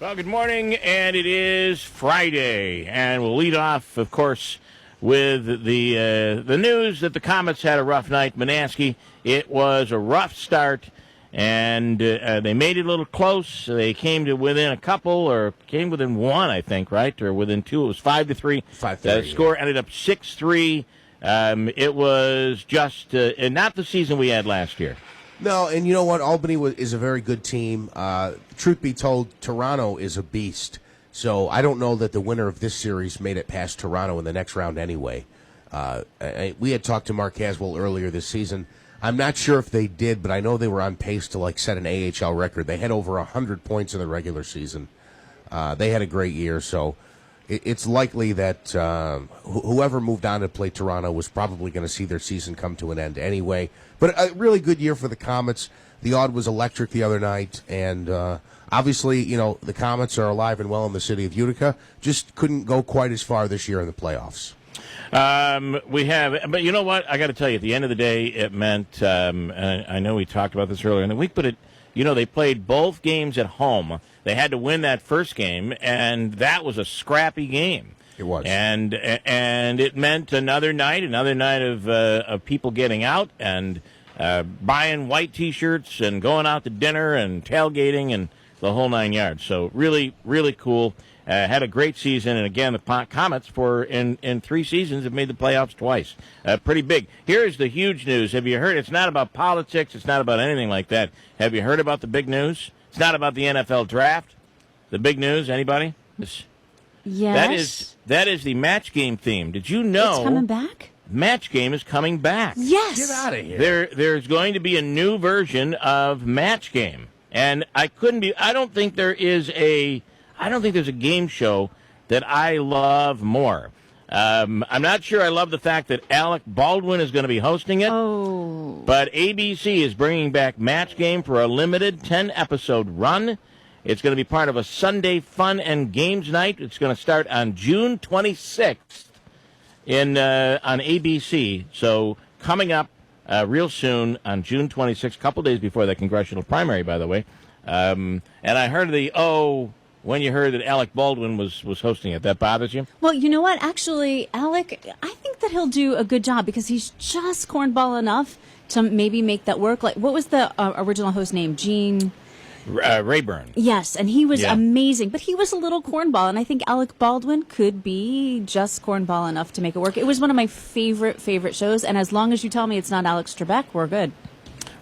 Well, good morning, and it is Friday, and we'll lead off, of course, with the news that the Comets had a rough night. Manaski, it was a rough start, and they made it a little close. They came to within a couple, or came within one, I think, right, or within two. It was 5-3. 5-3. The score ended up 6-3. It was just not the season we had last year. No, and you know what? Albany is a very good team. Truth be told, Toronto is a beast. So I don't know that the winner of this series made it past Toronto in the next round anyway. We had talked to Mark Caswell earlier this season. I'm not sure if they did, but I know they were on pace to set an AHL record. They had over 100 points in the regular season. They had a great year, so it's likely that whoever moved on to play Toronto was probably going to see their season come to an end anyway. But a really good year for the Comets. The Odd was electric the other night, and obviously, the Comets are alive and well in the city of Utica. Just couldn't go quite as far this year in the playoffs. But you know what? I got to tell you, at the end of the day, it meant, and I know we talked about this earlier in the week, but they played both games at home. They had to win that first game, and that was a scrappy game. It was, and it meant another night of people getting out and buying white T-shirts and going out to dinner and tailgating and the whole 9 yards. So really, really cool. Had a great season, and again, the Comets in 3 seasons have made the playoffs twice. Pretty big. Here's the huge news. Have you heard? It's not about politics. It's not about anything like that. Have you heard about the big news? It's not about the NFL draft. The big news. Anybody? Yes. That is the match game theme. Did you know? It's coming back? Match game is coming back. Yes. Get out of here. There's going to be a new version of match game, and I don't think there's a game show that I love more. I'm not sure I love the fact that Alec Baldwin is going to be hosting it. Oh. But ABC is bringing back Match Game for a limited 10-episode run. It's going to be part of a Sunday fun and games night. It's going to start on June 26th on ABC. So coming up real soon on June 26th, a couple days before the congressional primary, by the way. And I heard when you heard that Alec Baldwin was hosting it. That bothers you? Well, you know what? Actually, Alec, I think that he'll do a good job because he's just cornball enough to maybe make that work. Like, what was the original host name? Gene Rayburn. Yes, and he was amazing, but he was a little cornball, and I think Alec Baldwin could be just cornball enough to make it work. It was one of my favorite shows, and as long as you tell me it's not Alex Trebek, we're good.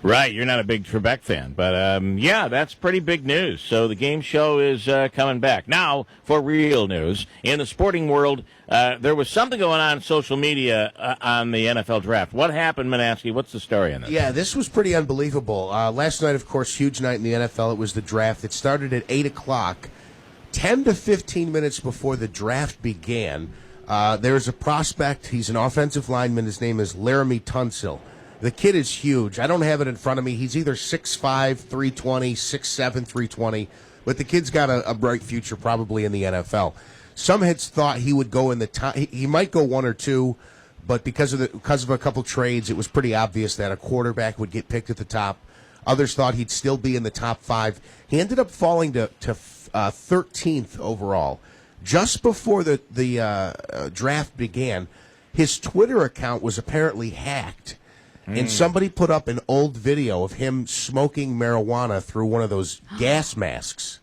Right, you're not a big Trebek fan, but that's pretty big news. So the game show is coming back. Now, for real news, in the sporting world, there was something going on social media on the NFL draft. What happened, Manaski? What's the story on this? Yeah, this was pretty unbelievable. Last night, of course, huge night in the NFL. It was the draft. It started at 8 o'clock. 10 to 15 minutes before the draft began, there's a prospect. He's an offensive lineman. His name is Laramie Tunsil. The kid is huge. I don't have it in front of me. He's either 6'5", 320, 6'7", 320, but the kid's got a bright future probably in the NFL. Some had thought he would go in the top. He might go 1 or 2, but because of a couple trades, it was pretty obvious that a quarterback would get picked at the top. Others thought he'd still be in the top 5. He ended up falling to 13th overall. Just before the draft began, his Twitter account was apparently hacked. And somebody put up an old video of him smoking marijuana through one of those gas masks.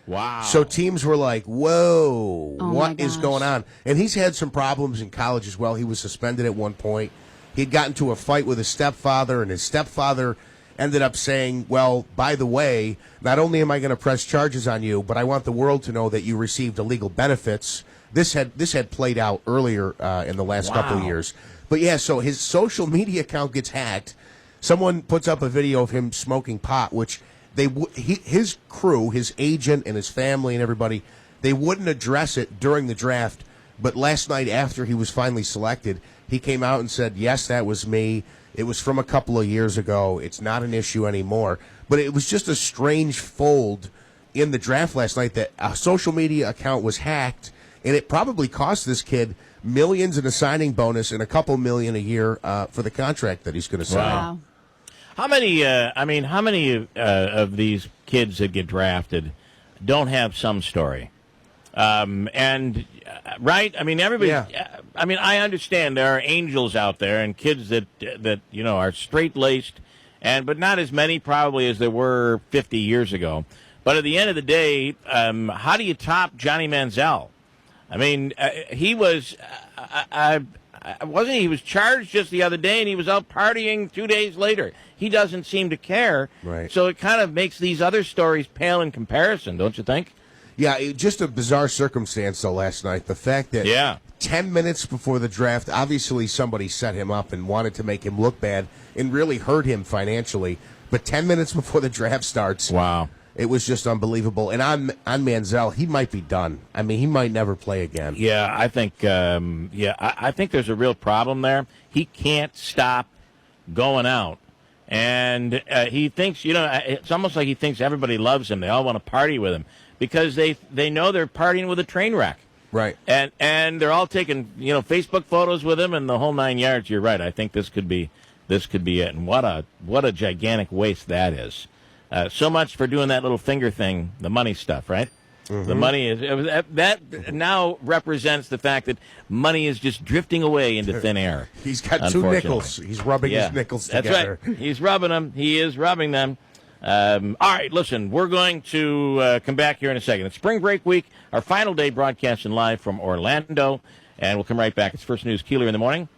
Wow. So teams were like, whoa, what is gosh. going on? And he's had some problems in college as well. He was suspended at one point. He'd gotten into a fight with his stepfather, and his stepfather ended up saying, well, by the way, not only am I going to press charges on you, but I want the world to know that you received illegal benefits. This had played out earlier in the last couple of years. But yeah, so his social media account gets hacked. Someone puts up a video of him smoking pot, which his crew, his agent and his family and everybody, they wouldn't address it during the draft. But last night after he was finally selected, he came out and said, yes, that was me. It was from a couple of years ago. It's not an issue anymore. But it was just a strange fold in the draft last night that a social media account was hacked, and it probably cost this kid millions in a signing bonus and a couple million a year for the contract that he's going to sign. Wow. How many of these kids that get drafted don't have some story. Right? I mean, everybody. Yeah. I mean, I understand there are angels out there and kids that are straight laced, but not as many probably as there were 50 years ago. But at the end of the day, how do you top Johnny Manziel? I mean, he was. Wasn't he? He was charged just the other day, and he was out partying 2 days later. He doesn't seem to care. Right. So it kind of makes these other stories pale in comparison, don't you think? Yeah, just a bizarre circumstance, though, last night. The fact that 10 minutes before the draft, obviously somebody set him up and wanted to make him look bad and really hurt him financially. But 10 minutes before the draft starts, wow, it was just unbelievable. And on Manziel, he might be done. I mean, he might never play again. Yeah, I think I think there's a real problem there. He can't stop going out. And he thinks, it's almost like he thinks everybody loves him. They all want to party with him because they know they're partying with a train wreck. Right. And they're all taking, Facebook photos with him and the whole 9 yards. You're right. I think this could be it. And what a gigantic waste that is. So much for doing that little finger thing, the money stuff, right? Mm-hmm. The money that now represents the fact that money is just drifting away into thin air. He's got 2 nickels. He's rubbing his nickels together. That's right. He's rubbing them. He is rubbing them. All right, listen, we're going to come back here in a second. It's spring break week, our final day broadcasting live from Orlando, and we'll come right back. It's First News Keeler in the morning.